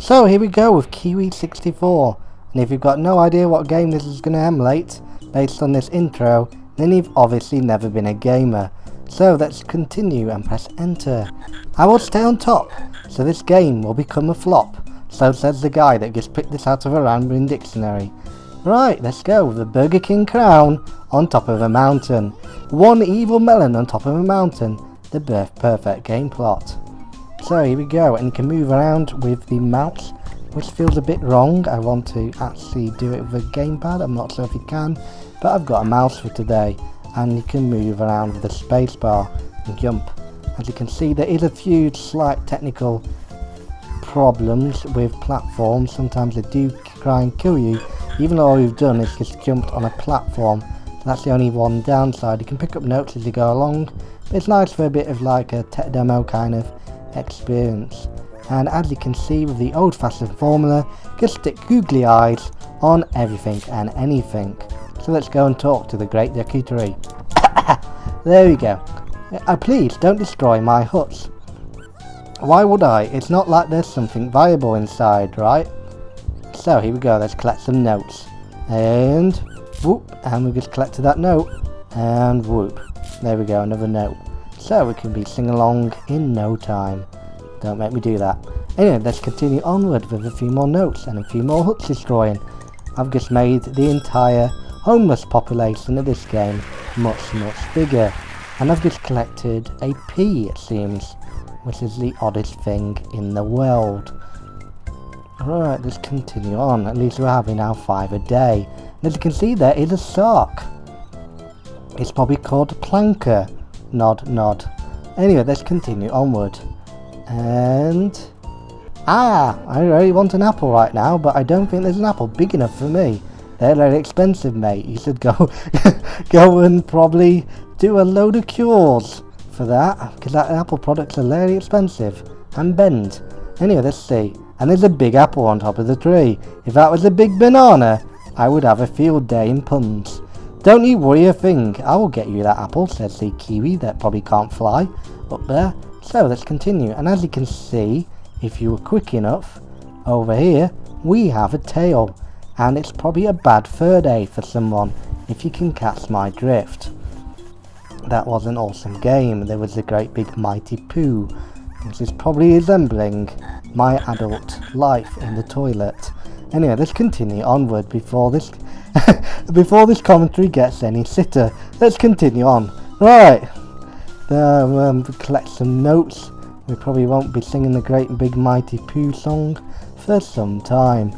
So here we go with Kiwi 64, and if you've got no idea what game this is going to emulate based on this intro, then you've obviously never been a gamer. So let's continue and press enter. I will stay on top, so this game will become a flop. So says the guy that just picked this out of a random dictionary. Right, let's go with the Burger King crown on top of a mountain. One evil melon on top of a mountain. The perfect game plot. So here we go, and you can move around with the mouse, which feels a bit wrong. I want to actually do it with a gamepad. I'm not sure if you can, but I've got a mouse for today, and you can move around with the spacebar and jump. As you can see, there is a few slight technical problems with platforms. Sometimes they do try and kill you, even though all we've done is just jumped on a platform. So that's the only one downside. You can pick up notes as you go along, but it's nice for a bit of like a tech demo kind of experience. And as you can see, with the old-fashioned formula, just stick googly eyes on everything and anything. So let's go and talk to the great charcuterie. There we go. Please don't destroy my huts. Why would I? It's not like there's something viable inside, right? So here we go, let's collect some notes. And whoop, and we just collected that note. And whoop, there we go, another note. So we can be singing along in no time. Don't make me do that. Anyway, let's continue onward with a few more notes and a few more huts destroying. I've just made the entire homeless population of this game much bigger. And I've just collected a pea, it seems, which is the oddest thing in the world. Right, let's continue on. At least we're having now 5 a day. And as you can see, there is a shark. It's probably called Planker. Nod, nod. Anyway, let's continue onward. And I really want an apple right now, but I don't think there's an apple big enough for me. They're very expensive, mate. You should go go and probably do a load of cures for that, because that apple products are very expensive and bend. Anyway, let's see. And there's a big apple on top of the tree. If that was a big banana, I would have a field day in puns. Don't you worry a thing, I will get you that apple, says the Kiwi that probably can't fly up there. So let's continue, and as you can see, if you were quick enough, over here we have a tail, and it's probably a bad fur day for someone, if you can catch my drift. That was an awesome game. There was a great big mighty poo, which is probably resembling my adult life in the toilet. Anyway, let's continue onward before this before this commentary gets any sitter. Let's continue on. Right, collect some notes. We probably won't be singing the great big mighty poo song for some time.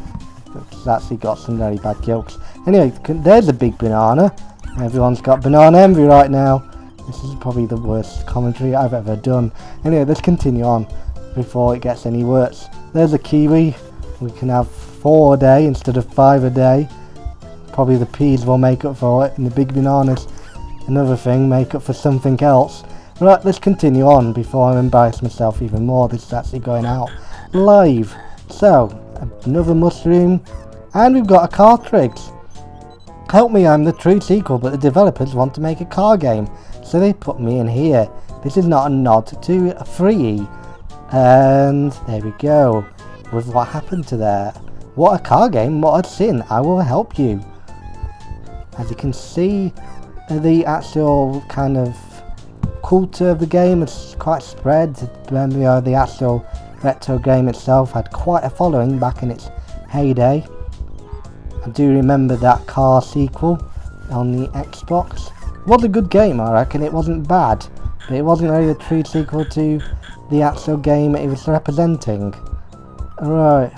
It's actually got some very bad jokes. Anyway, there's a big banana. Everyone's got banana envy right now. This is probably the worst commentary I've ever done. Anyway, let's continue on before it gets any worse. There's a kiwi. We can have 4 a day instead of 5 a day. Probably the peas will make up for it, and the big bananas, another thing, make up for something else. Right, let's continue on before I embarrass myself even more. This is actually going out live. So, another mushroom, and we've got a cartridge. Help me, I'm the true sequel, but the developers want to make a car game, so they put me in here. This is not a nod to Free. And there we go. With what happened to there. What a car game, what a sin, I will help you. As you can see, the actual kind of culture of the game is quite spread. Remember, the actual retro game itself had quite a following back in its heyday. I do remember that car sequel on the Xbox. It was a good game, I reckon. It wasn't bad, but it wasn't really a true sequel to the actual game it was representing. Alright,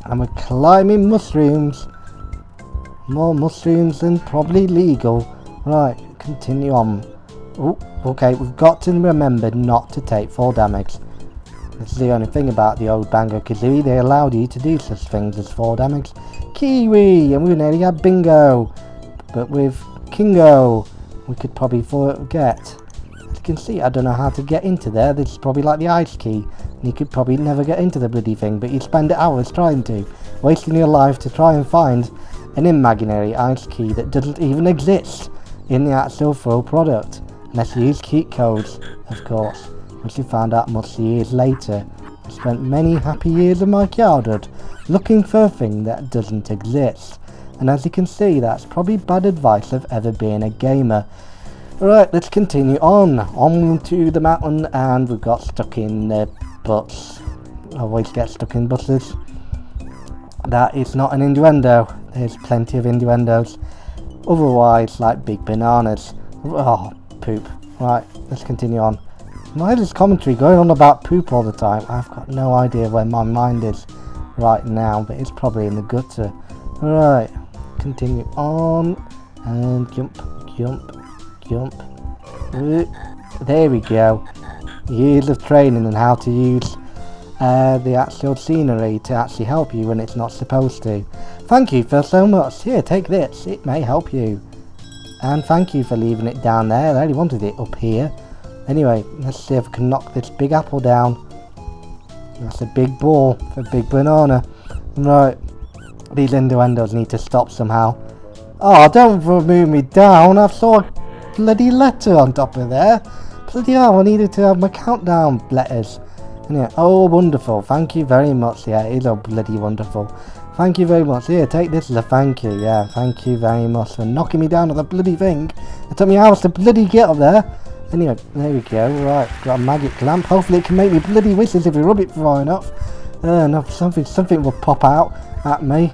and we're climbing mushrooms. More mushrooms than probably legal. Right, continue on. Oh, okay, we've got to remember not to take fall damage. That's the only thing about the old Banjo Kazooie. They allowed you to do such things as fall damage. Kiwi! And we nearly had bingo. But with Kingo, we could probably forget. As you can see, I don't know how to get into there. This is probably like the ice key. And you could probably never get into the bloody thing, but you spend hours trying to. Wasting your life to try and find an imaginary ice key that doesn't even exist in the actual full product. Unless you use cheat codes, of course. which we found out much years later I spent many happy years of my childhood looking for a thing that doesn't exist. And as you can see, that's probably bad advice of ever being a gamer. Right, let's continue on to the mountain, and we've got stuck in butts. I always get stuck in buses. That is not an innuendo. There's plenty of innuendos. Otherwise, like big bananas. Oh, poop. Right, let's continue on. Why is this commentary going on about poop all the time? I've got no idea where my mind is right now, but it's probably in the gutter. Right, continue on, and jump. There we go. Years of training on how to use the actual scenery to actually help you when it's not supposed to. Thank you for so much. Here, take this. It may help you. And thank you for leaving it down there. I only wanted it up here. Anyway, let's see if I can knock this big apple down. That's a big ball for a big banana. Right, these innuendos need to stop somehow. Oh, don't move me down. I saw a bloody letter on top of there. Bloody hell, I needed to have my countdown letters. Anyway, oh, wonderful. Thank you very much. Yeah, it is all bloody wonderful. Thank you very much. Here, take this as a thank you. Yeah, thank you very much for knocking me down with the bloody thing. It took me hours to bloody get up there. Anyway, there we go. Right, got a magic lamp. Hopefully it can make me bloody whistles if we rub it far enough. No, something will pop out at me.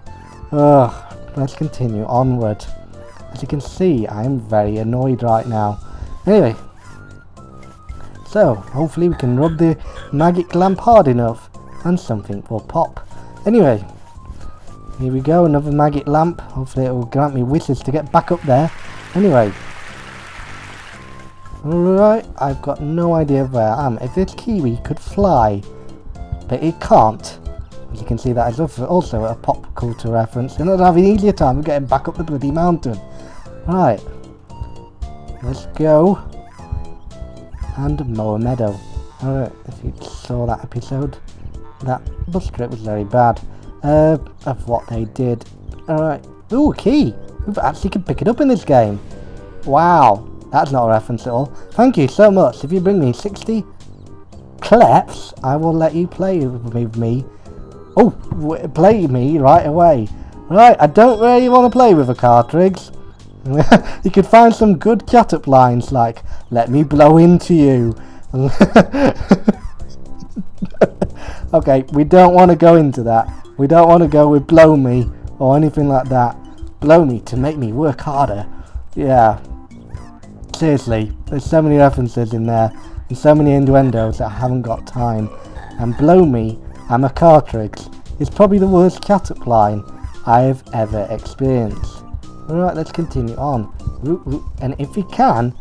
Ugh, let's continue onward. As you can see, I am very annoyed right now. Anyway, so hopefully we can rub the magic lamp hard enough and something will pop. Anyway, here we go, another magic lamp. Hopefully it will grant me whistles to get back up there. Anyway. Right, I've got no idea where I am. If this Kiwi could fly, but it can't. As you can see, that is also a pop culture reference. You're not having an easier time of getting back up the bloody mountain. Right, let's go and mow a meadow. Alright, if you saw that episode, that bus trip was very bad of what they did. Alright, ooh, key! We actually can pick it up in this game. Wow. That's not a reference at all. Thank you so much. If you bring me 60 kleps, I will let you play with me. Oh, play me right away. Right, I don't really want to play with a cartridge. You could find some good cut-up lines like, let me blow into you. Okay, we don't want to go into that. We don't want to go with blow me or anything like that. Blow me to make me work harder. Yeah. Seriously, there's so many references in there and so many innuendos that I haven't got time. And blow me, I'm a cartridge, is probably the worst cat-up line I have ever experienced. Alright, let's continue on. And if we can,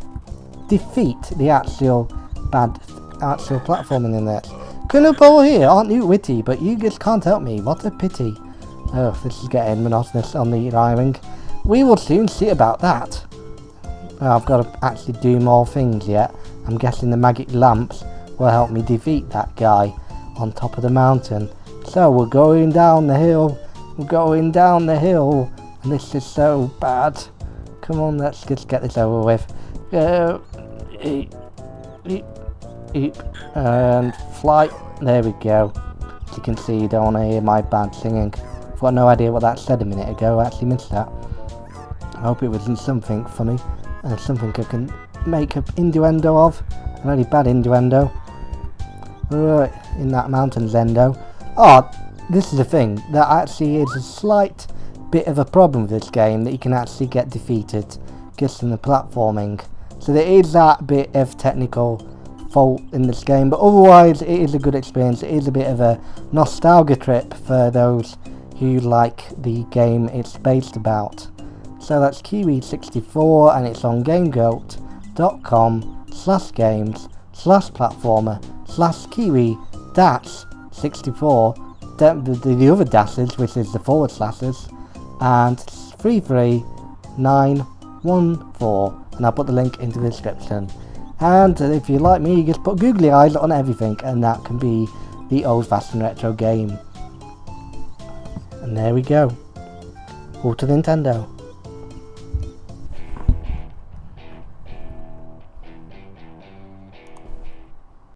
defeat the actual platforming in there. Kunopo here, aren't you witty, but you just can't help me, what a pity. Oh, this is getting monotonous on the rhyming. We will soon see about that. I've got to actually do more things yet. I'm guessing the magic lamps will help me defeat that guy on top of the mountain. So we're going down the hill. We're going down the hill. And this is so bad. Come on, let's just get this over with. And fly. There we go. As you can see, you don't want to hear my bad singing. I've got no idea what that said a minute ago. I actually missed that. I hope it wasn't something funny. Something I can make an innuendo of. A very bad innuendo. Right, in that mountain zendo. Oh, this is the thing. That actually is a slight bit of a problem with this game. That you can actually get defeated just in the platforming. So there is that bit of technical fault in this game. But otherwise, it is a good experience. It is a bit of a nostalgia trip for those who like the game it's based about. So that's Kiwi64 and it's on gamegoat.com/games/platformer/Kiwi-64. The other dashes, which is the forward slashes, and 33914. And I'll put the link into the description. And if you like me, you just put googly eyes on everything, and that can be the old-fashioned retro game. And there we go. All to Nintendo.